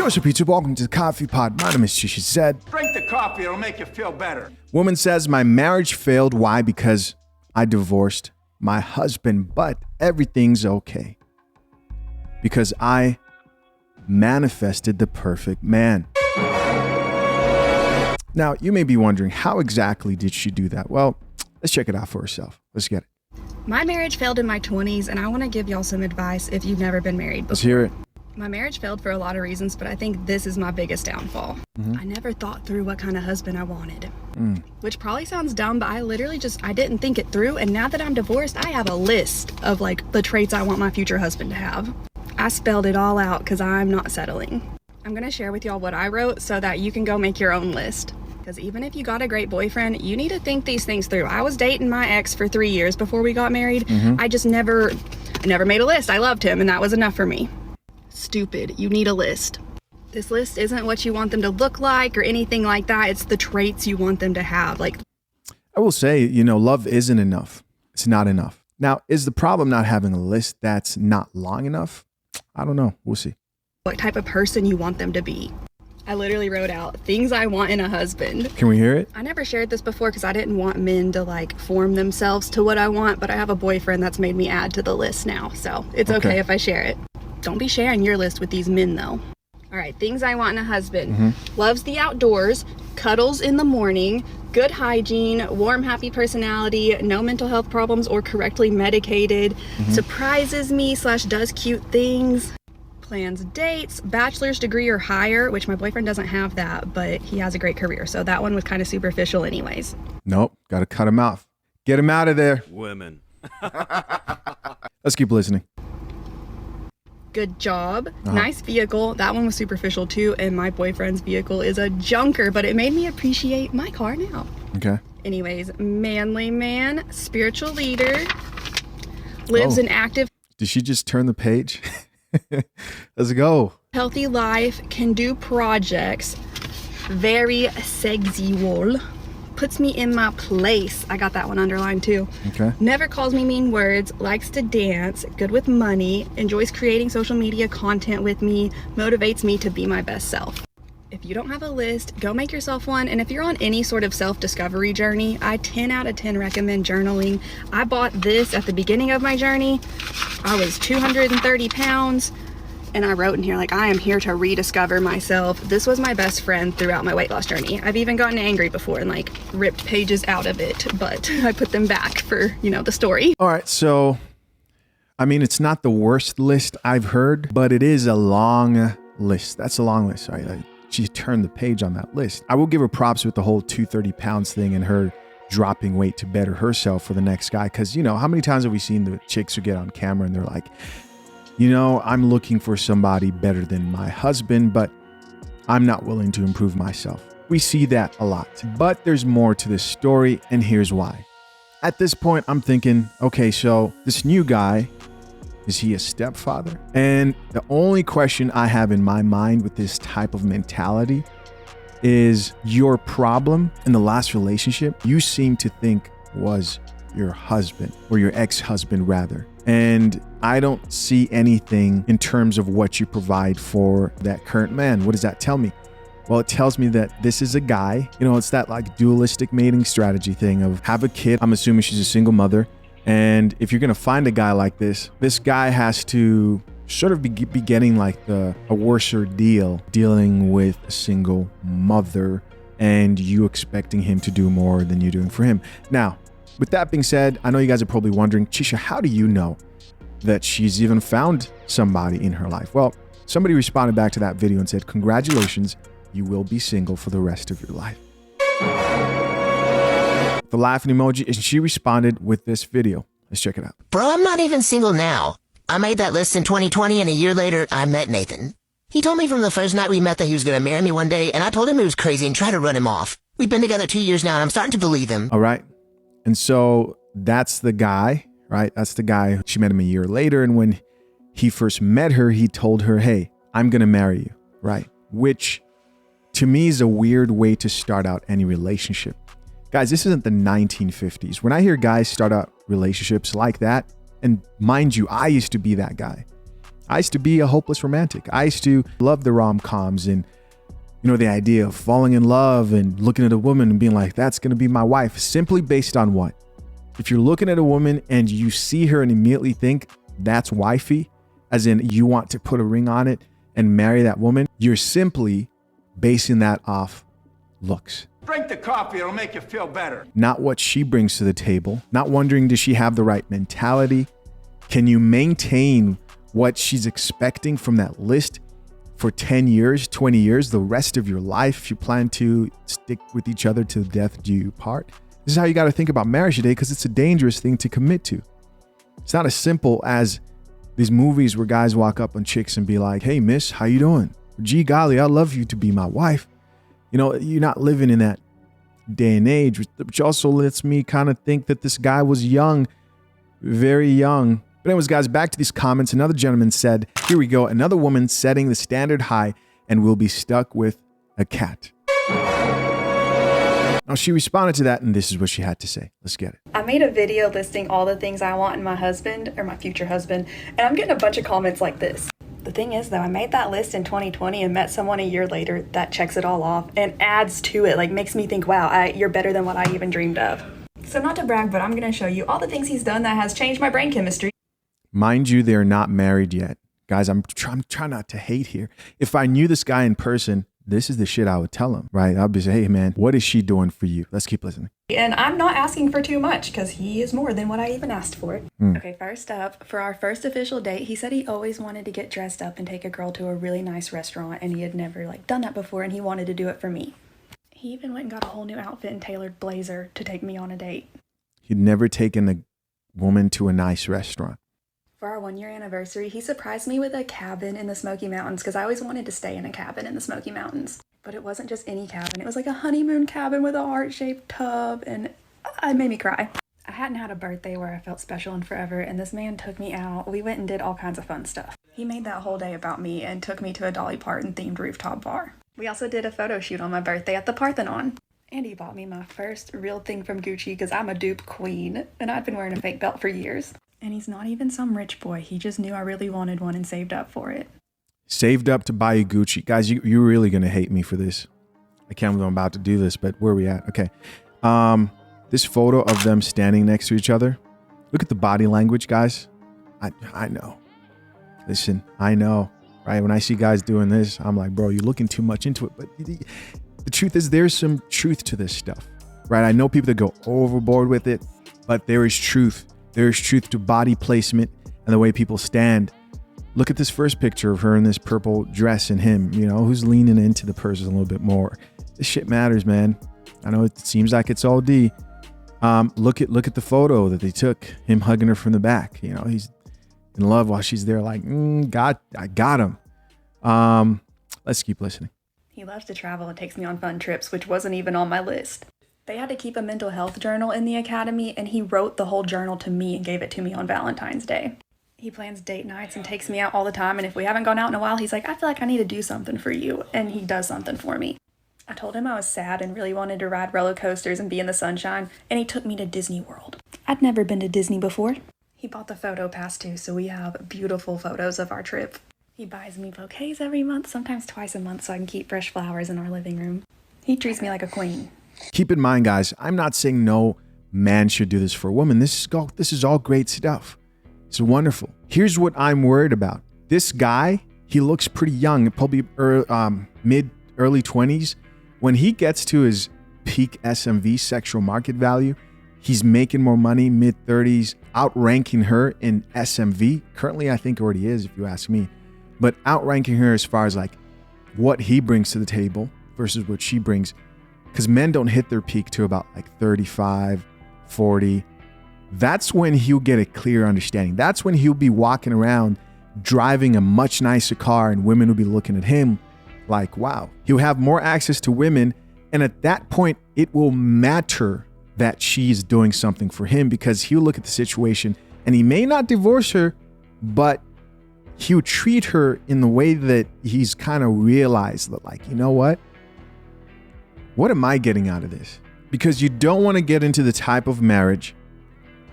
Yo, what's up, YouTube? Welcome to the Coffee Pod. My name is Chisha Zed. Drink the coffee, it'll make you feel better. Woman says, my marriage failed. Why? Because I divorced my husband, but everything's okay. Because I manifested the perfect man. Now, you may be wondering, how exactly did she do that? Well, let's check it out for herself. Let's get it. My marriage failed in my 20s, and I want to give y'all some advice if you've never been married before. Let's hear it. My marriage failed for a lot of reasons, but I think this is my biggest downfall. I never thought through what kind of husband I wanted. Which probably sounds dumb, but I literally I didn't think it through, and now that I'm divorced, I have a list of the traits I want my future husband to have. I spelled it all out because I'm not settling. I'm going to share with y'all what I wrote so that you can go make your own list. Because even if you got a great boyfriend, you need to think these things through. I was dating my ex for 3 years before we got married. I never made a list. I loved him, and that was enough for me. Stupid. You need a list. This list isn't what you want them to look like or anything like that. It's the traits you want them to have. I will say, love isn't enough. It's not enough. Now, is the problem not having a list that's not long enough? I don't know. We'll see. What type of person you want them to be. I literally wrote out things I want in a husband. Can we hear it? I never shared this before because I didn't want men to form themselves to what I want, but I have a boyfriend that's made me add to the list now. So it's okay if I share it. Don't be sharing your list with these men though. All right, things I want in a husband. Loves the outdoors, cuddles in the morning, good hygiene, warm, happy personality, no mental health problems or correctly medicated, surprises me / does cute things, plans dates, bachelor's degree or higher, which my boyfriend doesn't have that, but he has a great career. So that one was kind of superficial anyways. Nope, got to cut him out. Get him out of there. Women. Let's keep listening. Good job. Nice vehicle. That one was superficial too. And my boyfriend's vehicle is a junker, but it made me appreciate my car now. Okay. Anyways, manly man, spiritual leader, lives an active. Did she just turn the page? Let's go. Healthy life, can do projects, very sexual, puts me in my place. I got that one underlined too. Okay. Never calls me mean words, likes to dance, good with money, enjoys creating social media content with me, motivates me to be my best self. If you don't have a list, go make yourself one. And if you're on any sort of self-discovery journey, I 10 out of 10 recommend journaling. I bought this at the beginning of my journey. I was 230 pounds. And I wrote in here, I am here to rediscover myself. This was my best friend throughout my weight loss journey. I've even gotten angry before and ripped pages out of it, but I put them back for, the story. All right. So, it's not the worst list I've heard, but it is a long list. That's a long list. Right? She turned the page on that list. I will give her props with the whole 230 pounds thing and her dropping weight to better herself for the next guy. Because, how many times have we seen the chicks who get on camera and they're like, I'm looking for somebody better than my husband, but I'm not willing to improve myself. We see that a lot. But there's more to this story, and here's why. At this point, I'm thinking, okay, so this new guy, is he a stepfather? And the only question I have in my mind with this type of mentality is your problem in the last relationship, you seem to think was your husband, or your ex-husband rather. And I don't see anything in terms of what you provide for that current man. What does that tell me? Well, it tells me that this is a guy, it's that dualistic mating strategy thing of have a kid. I'm assuming she's a single mother. And if you're going to find a guy like this guy has to sort of be getting a worser deal dealing with a single mother and you expecting him to do more than you're doing for him. Now, with that being said, I know you guys are probably wondering, Chisha, how do you know that she's even found somebody in her life? Well, somebody responded back to that video and said, congratulations, you will be single for the rest of your life. The laughing emoji, and she responded with this video. Let's check it out. Bro, I'm not even single now. I made that list in 2020, and a year later, I met Nathan. He told me from the first night we met that he was going to marry me one day, and I told him it was crazy and tried to run him off. We've been together 2 years now, and I'm starting to believe him. All right. And so that's the guy, right? That's the guy. She met him a year later, and when he first met her, he told her, hey, I'm going to marry you, right? Which to me is a weird way to start out any relationship. Guys, this isn't the 1950s. When I hear guys start out relationships like that, and mind you, I used to be that guy. I used to be a hopeless romantic. I used to love the rom-coms and, the idea of falling in love and looking at a woman and being like, that's going to be my wife, simply based on what? If you're looking at a woman and you see her and immediately think that's wifey, as in you want to put a ring on it and marry that woman, you're simply basing that off looks. Drink the coffee, it'll make you feel better. Not what she brings to the table, not wondering, does she have the right mentality? Can you maintain what she's expecting from that list for 10 years, 20 years, the rest of your life, if you plan to stick with each other till death do you part? This is how you got to think about marriage today, because it's a dangerous thing to commit to. It's not as simple as these movies where guys walk up on chicks and be like, hey, miss, how you doing? Gee, golly, I'd love you to be my wife. You're not living in that day and age, which also lets me kind of think that this guy was young, very young. But anyways, guys, back to these comments. Another gentleman said, here we go. Another woman setting the standard high and will be stuck with a cat. Now, she responded to that, and this is what she had to say. Let's get it. I made a video listing all the things I want in my husband, or my future husband, and I'm getting a bunch of comments like this. The thing is, though, I made that list in 2020 and met someone a year later that checks it all off and adds to it, like makes me think, wow, you're better than what I even dreamed of. So not to brag, but I'm going to show you all the things he's done that has changed my brain chemistry. Mind you, they're not married yet. Guys, I'm trying not to hate here. If I knew this guy in person, this is the shit I would tell him, right? I'd be saying, hey, man, what is she doing for you? Let's keep listening. And I'm not asking for too much because he is more than what I even asked for. Okay, first up, for our first official date, he said he always wanted to get dressed up and take a girl to a really nice restaurant, and he had never done that before, and he wanted to do it for me. He even went and got a whole new outfit and tailored blazer to take me on a date. He'd never taken a woman to a nice restaurant. For our 1-year anniversary, he surprised me with a cabin in the Smoky Mountains because I always wanted to stay in a cabin in the Smoky Mountains. But it wasn't just any cabin. It was like a honeymoon cabin with a heart-shaped tub, and it made me cry. I hadn't had a birthday where I felt special in forever, and this man took me out. We went and did all kinds of fun stuff. He made that whole day about me and took me to a Dolly Parton themed rooftop bar. We also did a photo shoot on my birthday at the Parthenon. And he bought me my first real thing from Gucci because I'm a dupe queen, and I'd been wearing a fake belt for years. And he's not even some rich boy. He just knew I really wanted one and saved up for it. Saved up to buy you Gucci. Guys, you're really going to hate me for this. I can't believe I'm about to do this, but where are we at? Okay. This photo of them standing next to each other. Look at the body language, guys. I know. Listen, I know, right? When I see guys doing this, I'm like, bro, you're looking too much into it. But the truth is, there's some truth to this stuff, right? I know people that go overboard with it, but there is truth. There is truth to body placement and the way people stand. Look at this first picture of her in this purple dress and him, who's leaning into the person a little bit more. This shit matters, man. I know it seems like it's all D. Look at the photo that they took, him hugging her from the back. He's in love while she's there like, I got him. Let's keep listening. He loves to travel and takes me on fun trips, which wasn't even on my list. They had to keep a mental health journal in the academy, and he wrote the whole journal to me and gave it to me on Valentine's Day. He plans date nights and takes me out all the time, and if we haven't gone out in a while, he's like, I feel like I need to do something for you, and he does something for me. I told him I was sad and really wanted to ride roller coasters and be in the sunshine, and he took me to Disney World. I'd never been to Disney before. He bought the photo pass too, so we have beautiful photos of our trip. He buys me bouquets every month, sometimes twice a month, so I can keep fresh flowers in our living room. He treats me like a queen. Keep in mind, guys, I'm not saying no man should do this for a woman. This is all great stuff. It's wonderful. Here's what I'm worried about. This guy, he looks pretty young, probably mid-early 20s. When he gets to his peak SMV, sexual market value, he's making more money, mid-30s, outranking her in SMV. Currently, I think already is, if you ask me. But outranking her as far as what he brings to the table versus what she brings. Because men don't hit their peak to about 35, 40. That's when he'll get a clear understanding. That's when he'll be walking around driving a much nicer car and women will be looking at him like, wow. He'll have more access to women. And at that point, it will matter that she's doing something for him because he'll look at the situation and he may not divorce her, but he'll treat her in the way that he's kind of realized that, you know what? What am I getting out of this? Because you don't want to get into the type of marriage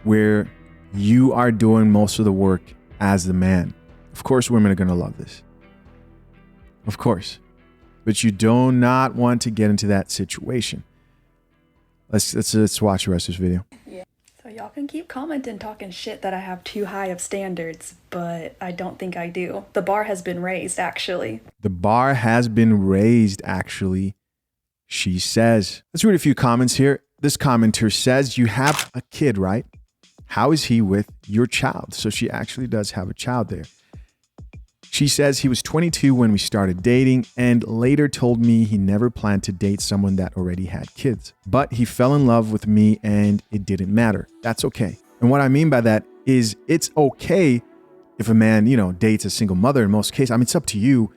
where you are doing most of the work as the man. Of course, women are going to love this. Of course. But you do not want to get into that situation. Let's watch the rest of this video. So y'all can keep commenting, talking shit that I have too high of standards, but I don't think I do. The bar has been raised, actually. The bar has been raised, actually, she says. Let's read a few comments here. This commenter says, you have a kid, right? How is he with your child? So she actually does have a child there. She says he was 22 when we started dating and later told me he never planned to date someone that already had kids. But he fell in love with me and it didn't matter. That's okay. And what I mean by that is it's okay if a man, dates a single mother in most cases. I mean, it's up to you.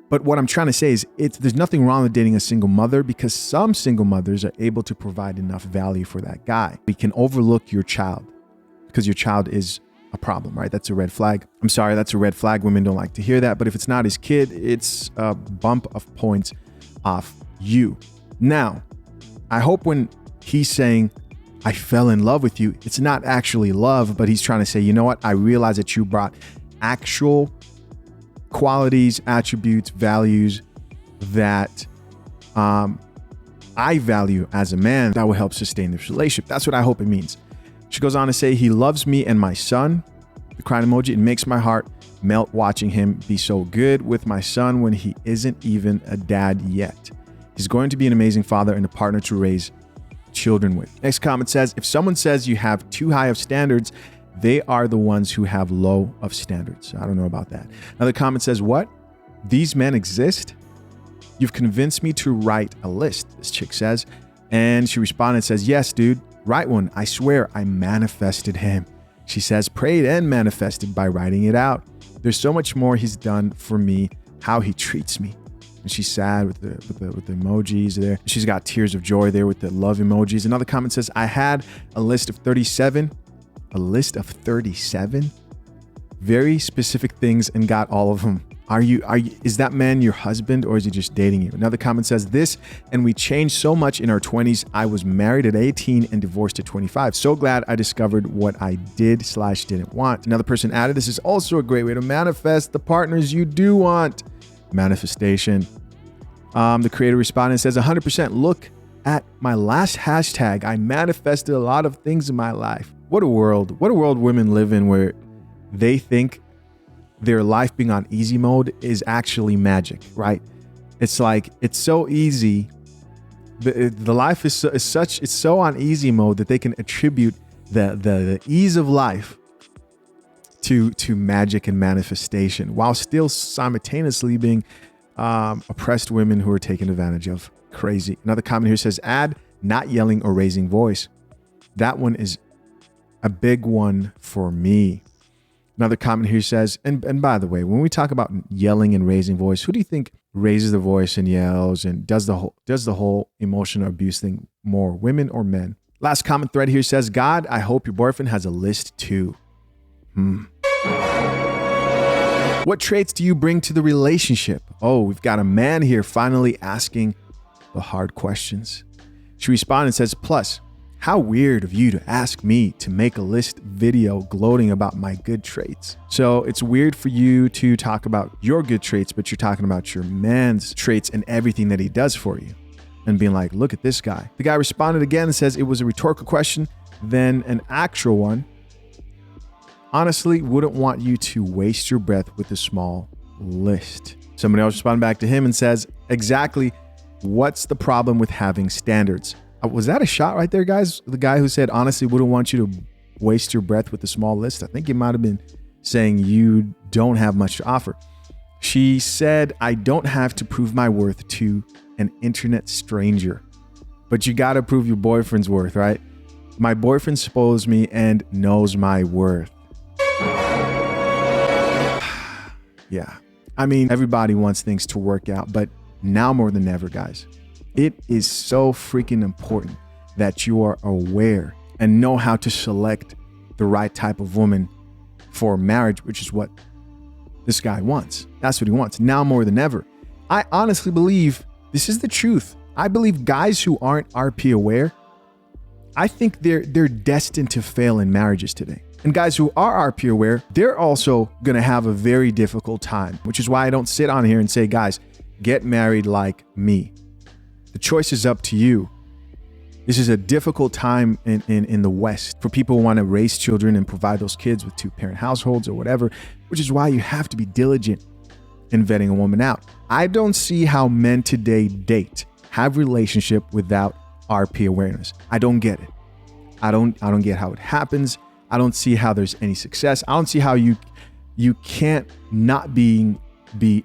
But what I'm trying to say is there's nothing wrong with dating a single mother because some single mothers are able to provide enough value for that guy. We can overlook your child because your child is a problem, right? That's a red flag. I'm sorry, that's a red flag. Women don't like to hear that. But if it's not his kid, it's a bump of points off you. Now, I hope when he's saying, I fell in love with you, it's not actually love, but he's trying to say, you know what? I realize that you brought actual qualities, attributes, values that I value as a man that will help sustain this relationship. That's what I hope it means. She goes on to say, he loves me and my son. The crying emoji. It makes my heart melt watching him be so good with my son when he isn't even a dad yet. He's going to be an amazing father and a partner to raise children with. Next comment says, if someone says you have too high of standards, they are the ones who have low of standards. I don't know about that. Another comment says, what? These men exist? You've convinced me to write a list, this chick says. And she responded and says, yes, dude, write one. I swear I manifested him. She says, prayed and manifested by writing it out. There's so much more he's done for me, how he treats me. And she's sad with the emojis there. She's got tears of joy there with the love emojis. Another comment says, I had a list of 37. A list of 37? Very specific things and got all of them. Is that man your husband or is he just dating you? Another comment says this, and we changed so much in our 20s. I was married at 18 and divorced at 25. So glad I discovered what I did/didn't want. Another person added, this is also a great way to manifest the partners you do want. Manifestation. The creator responded and says 100%. Look at my last hashtag. I manifested a lot of things in my life. What a world women live in where they think their life being on easy mode is actually magic, right? It's like, it's so easy. The life is so on easy mode that they can attribute the ease of life to magic and manifestation while still simultaneously being oppressed women who are taken advantage of. Crazy. Another comment here says, add not yelling or raising voice. That one is a big one for me. Another comment here says, and by the way, when we talk about yelling and raising voice, who do you think raises the voice and yells and does the whole emotional abuse thing more, women or men? Last comment thread here says, God, I hope your boyfriend has a list too. What traits do you bring to the relationship? Oh, we've got a man here finally asking the hard questions. She responded and says, plus, how weird of you to ask me to make a list video gloating about my good traits. So it's weird for you to talk about your good traits, but you're talking about your man's traits and everything that he does for you and being like, look at this guy. The guy responded again and says it was a rhetorical question, then an actual one. Honestly, wouldn't want you to waste your breath with a small list. Somebody else responded back to him and says, exactly, what's the problem with having standards? Was that a shot right there, guys? The guy who said, honestly, wouldn't want you to waste your breath with a small list. I think it might have been saying you don't have much to offer. She said, I don't have to prove my worth to an internet stranger, but you got to prove your boyfriend's worth, right? My boyfriend spoils me and knows my worth. Yeah. I mean, everybody wants things to work out, but now more than ever, guys, it is so freaking important that you are aware and know how to select the right type of woman for marriage, which is what this guy wants. That's what he wants now more than ever. I honestly believe this is the truth. I believe guys who aren't RP aware, I think they're destined to fail in marriages today. And guys who are RP aware, they're also going to have a very difficult time, which is why I don't sit on here and say, guys, get married like me. The choice is up to you. This is a difficult time in the West for people who want to raise children and provide those kids with 2-parent households or whatever, which is why you have to be diligent in vetting a woman out. I don't see how men today date, have relationship without RP awareness. I don't get it. I don't get how it happens. I don't see how there's any success. I don't see how you can't not be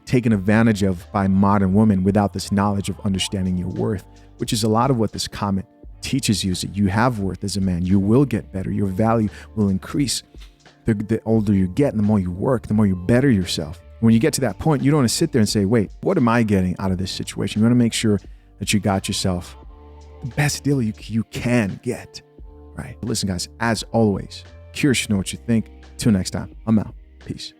taken advantage of by modern women without this knowledge of understanding your worth, which is a lot of what this comment teaches you, is that you have worth as a man. You will get better. Your value will increase. The older you get and the more you work, the more you better yourself. When you get to that point, you don't want to sit there and say, wait, what am I getting out of this situation? You want to make sure that you got yourself the best deal you can get, right? Listen, guys, as always, curious to know what you think. Till next time, I'm out. Peace.